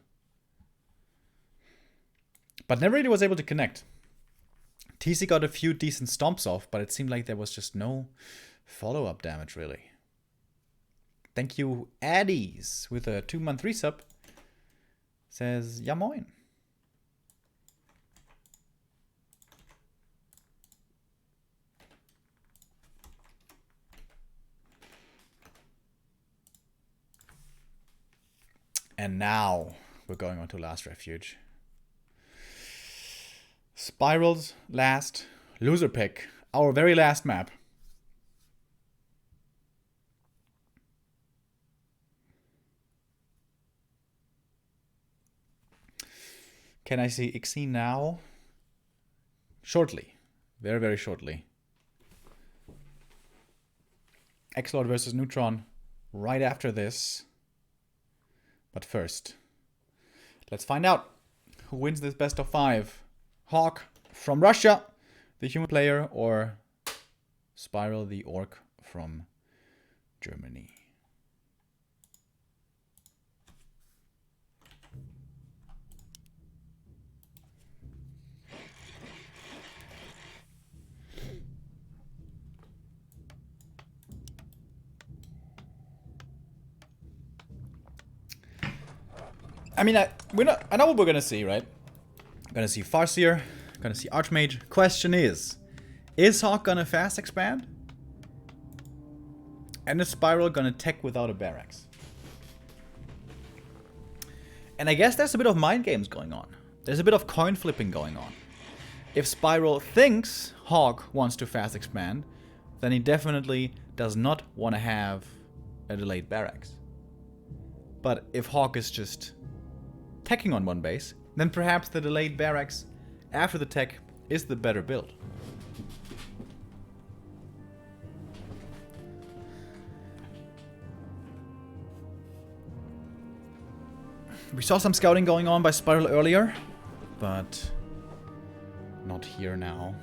But never really was able to connect. TC got a few decent stomps off, but it seemed like there was just no follow-up damage, really. Thank you, Addies, with a 2-month resub. Says, ja moin. And now we're going on to last refuge. Spiral's last loser pick. Our very last map. Can I see Ixie now? Shortly. Very, very shortly. X-Lord versus Neutron right after this. But first, let's find out who wins this best of 5. HawK from Russia, the human player, or Spiral the orc from Germany. I mean, I know what we're gonna see, right? We're gonna see Farseer, gonna see Archmage. Question is HawK gonna fast expand? And is Spiral gonna tech without a barracks? And I guess there's a bit of mind games going on. There's a bit of coin flipping going on. If Spiral thinks HawK wants to fast expand, then he definitely does not want to have a delayed barracks. But if HawK is just teching on one base, then perhaps the delayed barracks after the tech is the better build. We saw some scouting going on by Spiral earlier, but not here now.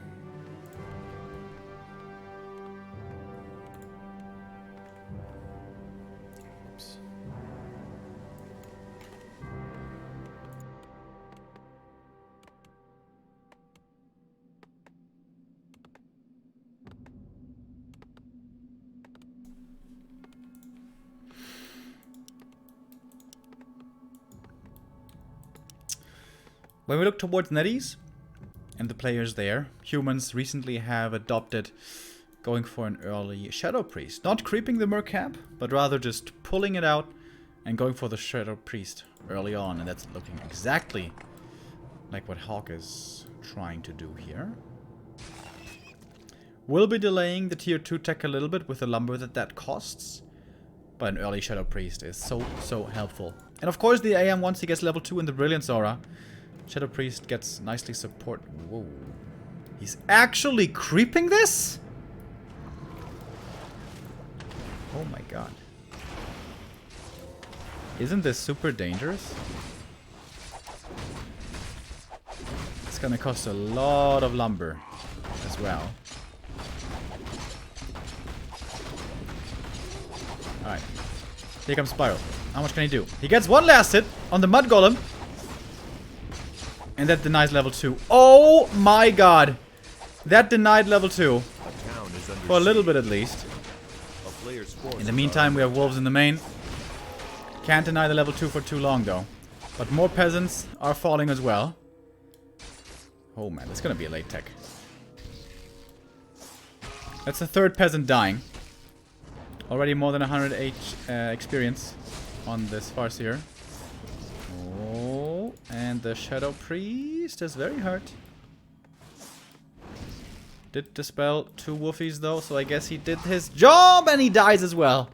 Oops. When we look towards NetEase and the players there, humans recently have adopted going for an early Shadow Priest. Not creeping the Merc camp, but rather just pulling it out and going for the Shadow Priest early on. And that's looking exactly like what HawK is trying to do here. We'll be delaying the tier 2 tech a little bit with the lumber that costs. But an early Shadow Priest is so helpful. And of course the AM, once he gets level 2 in the Brilliance Aura, Shadow Priest gets nicely support. Whoa. He's actually creeping this? Oh my god. Isn't this super dangerous? It's gonna cost a lot of lumber as well. Alright. Here comes Spiral. How much can he do? He gets one last hit on the Mud Golem. And that denies level 2. Oh my god. That denied level 2. For a little bit at least. In the meantime, we have wolves in the main. Can't deny the level 2 for too long though. But more peasants are falling as well. Oh man, that's gonna be a late tech. That's the third peasant dying. Already more than 100 experience on this Farseer. Oh, and the Shadow Priest is very hurt. Did dispel 2 wolfies though, so I guess he did his job and he dies as well.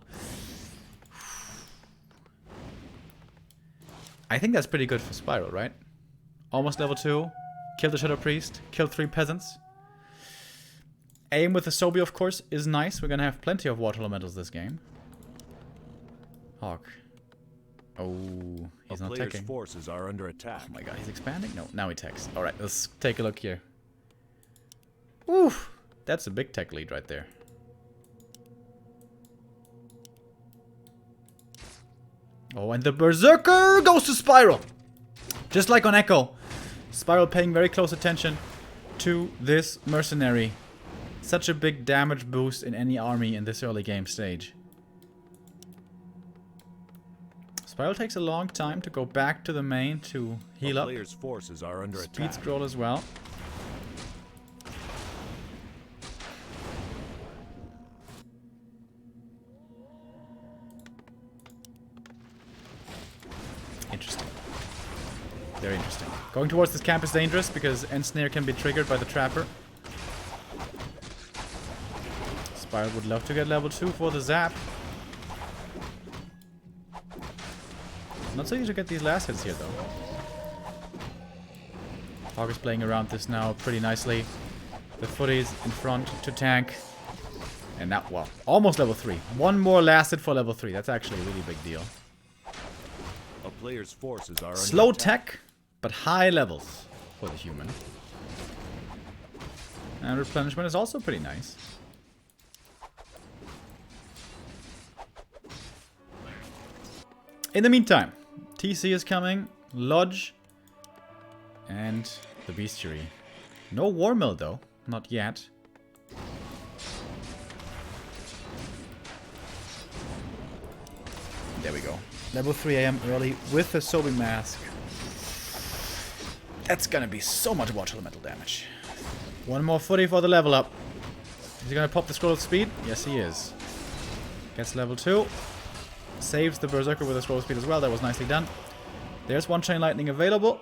I think that's pretty good for Spiral, right? Almost level 2. Kill the Shadow Priest. Kill 3 peasants. Aim with the Sobi, of course, is nice. We're gonna have plenty of water elementals this game. HawK. Oh, he's not attacking. Forces are under attack. Oh my god, he's expanding? No, now he attacks. Alright, let's take a look here. Woo! That's a big tech lead right there. Oh, and the Berserker goes to Spiral! Just like on Echo. Spiral paying very close attention to this mercenary. Such a big damage boost in any army in this early game stage. Spiral takes a long time to go back to the main to heal up. Player's forces are under Speed attack. scroll as well. Interesting. Very interesting. Going towards this camp is dangerous because Ensnare can be triggered by the Trapper. Spiral would love to get level 2 for the zap. Not so easy to get these last hits here, though. HawK is playing around this now pretty nicely. The footies in front to tank. And now, well, almost level 3. One more last hit for level 3. That's actually a really big deal. A player's forces are Slow under attack. tech, but high levels for the human. And replenishment is also pretty nice. In the meantime, TC is coming, Lodge, and the Bestiary. No War Mill though, not yet. There we go. Level 3 AM early with the Sobi Mask. That's gonna be so much water elemental damage. One more footy for the level up. Is he gonna pop the scroll of speed? Yes, he is. Gets level 2. Saves the Berserker with a scroll of speed as well. That was nicely done. There's one Chain Lightning available.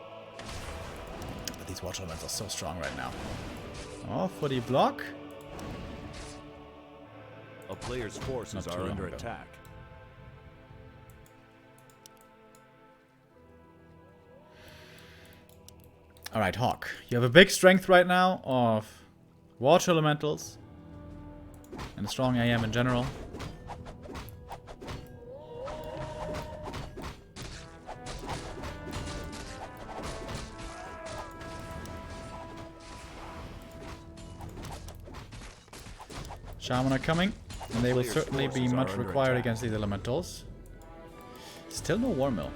But these water elementals are so strong right now. Oh, footy block. A player's forces Not too are long under ago. attack. Alright, HawK. You have a big strength right now of water elementals. And a strong AM in general. Shaman are coming, and they will Player's certainly be forces are much under required attack. against these elementals. Still no War Mill.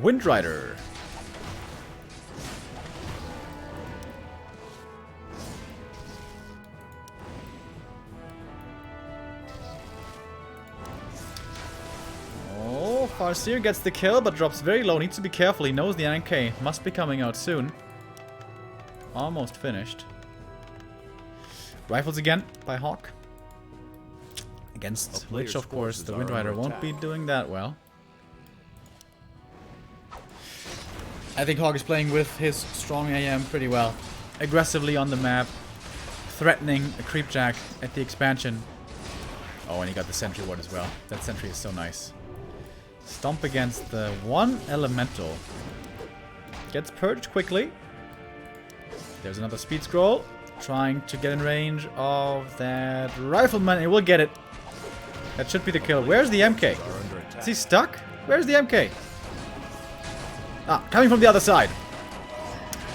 Wind Rider. Oh, Farseer gets the kill, but drops very low. Needs to be careful. He knows the NK must be coming out soon. Almost finished. Rifles again by HawK. Against which, of course, the Wind Rider won't be doing that well. I think HawK is playing with his strong AM pretty well. Aggressively on the map. Threatening a Creepjack at the expansion. Oh, and he got the Sentry Ward as well. That Sentry is so nice. Stomp against the one Elemental. Gets purged quickly. There's another Speed Scroll. Trying to get in range of that Rifleman. He will get it. That should be the kill. Where's the MK? Is he stuck? Where's the MK? Ah, coming from the other side.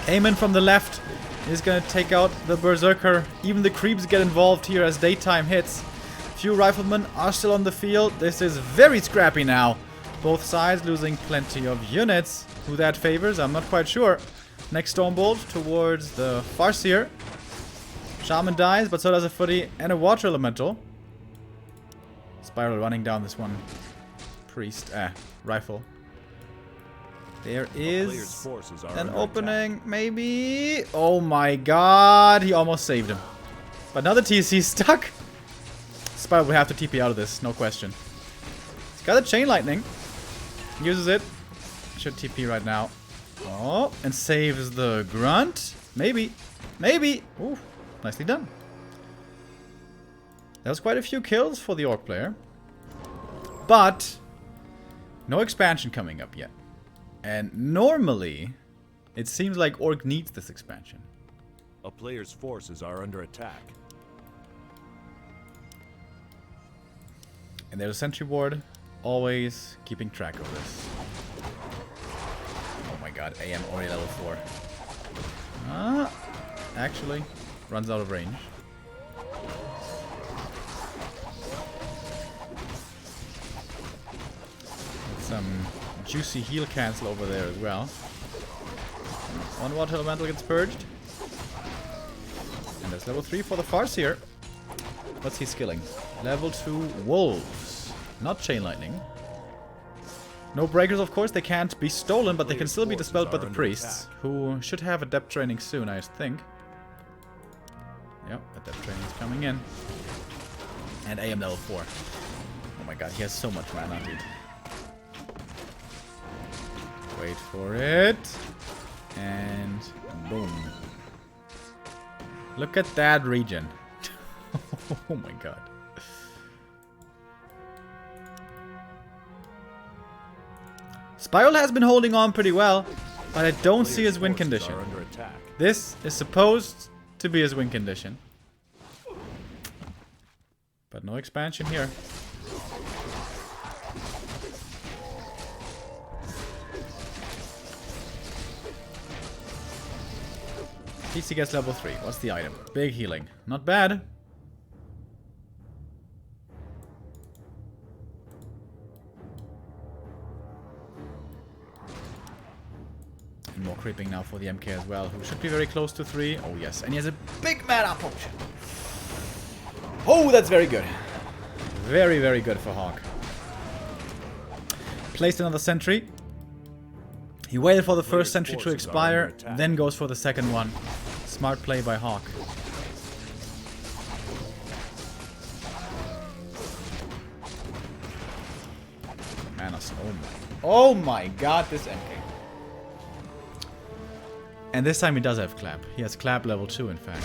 Eamon from the left is going to take out the Berserker. Even the creeps get involved here as daytime hits. Few Riflemen are still on the field. This is very scrappy now. Both sides losing plenty of units. Who that favors, I'm not quite sure. Next Stormbolt towards the Farseer. Shaman dies, but so does a footy and a water elemental. Spiral running down this one. Priest, rifle. There is an opening, maybe. Oh my god, he almost saved him. But now the TC stuck. Spiral will have to TP out of this, no question. He's got a Chain Lightning. Uses it. Should TP right now. Oh, and saves the Grunt. Maybe. Maybe. Ooh. Nicely done. That was quite a few kills for the Orc player. But no expansion coming up yet. And normally, it seems like Orc needs this expansion. A player's forces are under attack. And there's a sentry ward. Always keeping track of this. Oh my god, AM already level 4. Actually, runs out of range. Some juicy heal cancel over there as well. One water elemental gets purged. And there's level 3 for the Farseer. What's he skilling? Level 2 Wolves. Not Chain Lightning. No breakers, of course. They can't be stolen, but they can still be dispelled by the priests, who should have adept training soon, I think. Yep, adept training is coming in. And AM level 4. Oh my god, he has so much mana, dude. Wait for it. And boom. Look at that regen. Oh my god. Spiral has been holding on pretty well, but I don't see his win condition. This is supposed to be his win condition. But no expansion here. TC gets level 3. What's the item? Big healing. Not bad. And more creeping now for the MK as well, who should be very close to 3. Oh yes, and he has a big mana potion. Oh, that's very good. Very, very good for HawK. Placed another sentry. He waited for the first sentry to expire, then goes for the second one. Smart play by HawK. Manas, oh my god, this MK. And this time he does have Clap. He has Clap level 2, in fact.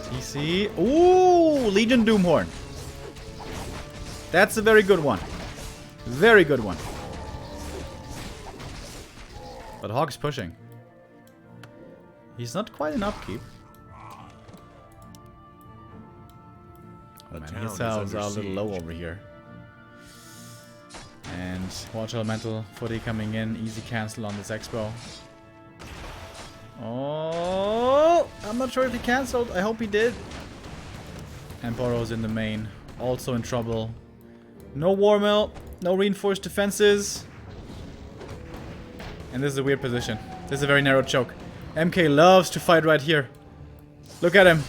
TC. Ooh, Legion Doomhorn. That's a very good one. Very good one. But HawK's pushing. He's not quite in upkeep. Oh man, his cells are a little low over here. And Water Elemental footy coming in. Easy cancel on this Expo. Oh, I'm not sure if he cancelled. I hope he did. And Boros in the main. Also in trouble. No War Mill. No reinforced defenses. And this is a weird position. This is a very narrow choke. MK loves to fight right here. Look at him.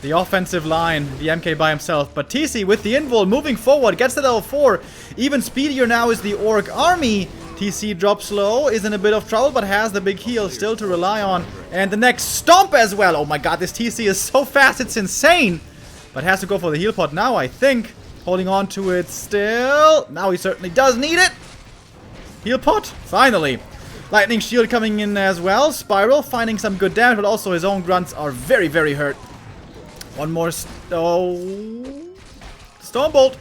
The offensive line. The MK by himself. But TC with the invul moving forward. Gets to level 4. Even speedier now is the Orc army. TC drops low. Is in a bit of trouble. But has the big heal still to rely on. And the next stomp as well. Oh my god. This TC is so fast. It's insane. But has to go for the heal pot now, I think. Holding on to it still. Now he certainly does need it. Heal pot. Finally. Lightning shield coming in as well. Spiral finding some good damage. But also his own grunts are very, very hurt. One more. Stormbolt.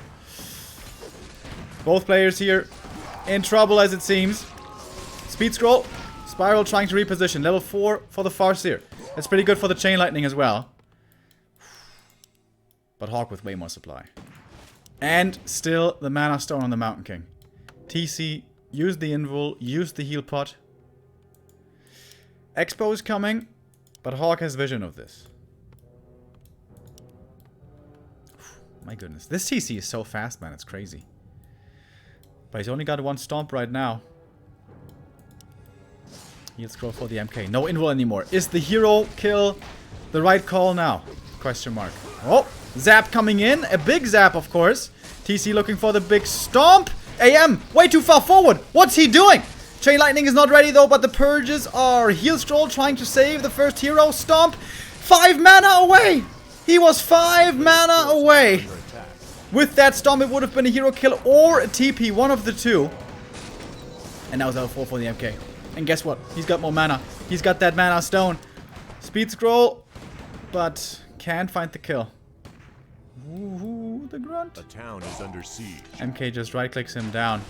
Both players here in trouble as it seems. Speed scroll. Spiral trying to reposition. Level 4 for the Farseer. That's pretty good for the Chain Lightning as well. But HawK with way more supply. And still the Mana Stone on the Mountain King. TC, use the invul, use the heal pot. Expo is coming, but HawK has vision of this. My goodness. This TC is so fast, man. It's crazy. But he's only got one stomp right now. Heal scroll for the MK. No invul anymore. Is the hero kill the right call now? Question mark. Oh, zap coming in. A big zap, of course. TC looking for the big stomp. AM, way too far forward. What's he doing? Chain Lightning is not ready though, but the purges are. Heal scroll trying to save the first hero. Stomp. 5 mana away. He was 5 mana away. With that stomp, it would have been a hero kill or a TP, one of the two. And now it's level 4 for the MK. And guess what? He's got more mana. He's got that mana stone. Speed scroll, but can't find the kill. Ooh, the grunt. The town is under siege. MK just right clicks him down.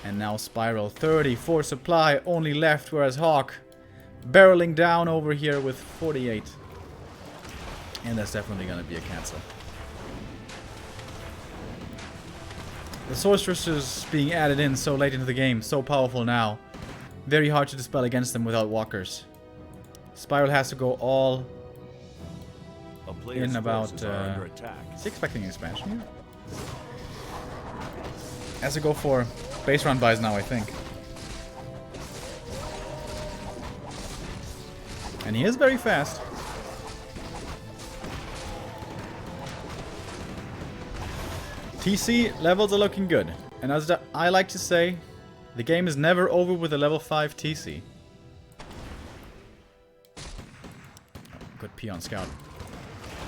And now Spiral 34 supply only left, whereas HawK barreling down over here with 48. And that's definitely going to be a cancel. The Sorceresses being added in so late into the game, so powerful now. Very hard to dispel against them without walkers. Spiral has to go all in about... is he expecting an expansion here? Has to go for base run buys now, I think. And he is very fast. TC levels are looking good. And as I like to say, the game is never over with a level 5 TC. Good P on Scout.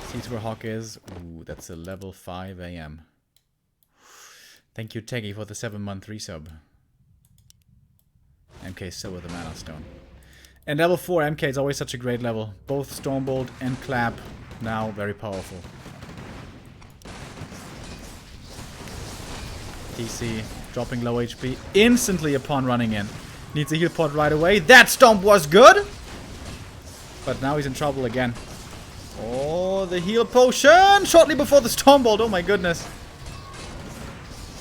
Sees where HawK is. Ooh, that's a level 5 AM. Thank you, Teggy, for the 7-month resub. MK still with the Mana Stone. And level 4 MK is always such a great level. Both Stormbolt and Clap now very powerful. TC dropping low HP instantly upon running in. Needs a heal pod right away. That stomp was good! But now he's in trouble again. Oh, the heal potion! Shortly before the Stormbolt, oh my goodness.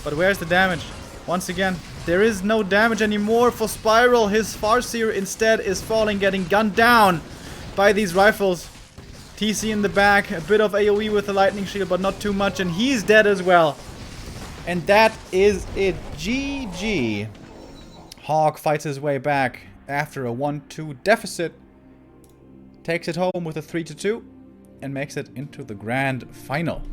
But where's the damage? Once again, there is no damage anymore for Spiral. His Farseer instead is falling, getting gunned down by these rifles. TC in the back, a bit of AoE with the lightning shield, but not too much, and he's dead as well. And that is it. GG. HawK fights his way back after a 1-2 deficit. Takes it home with a 3-2 and makes it into the grand final.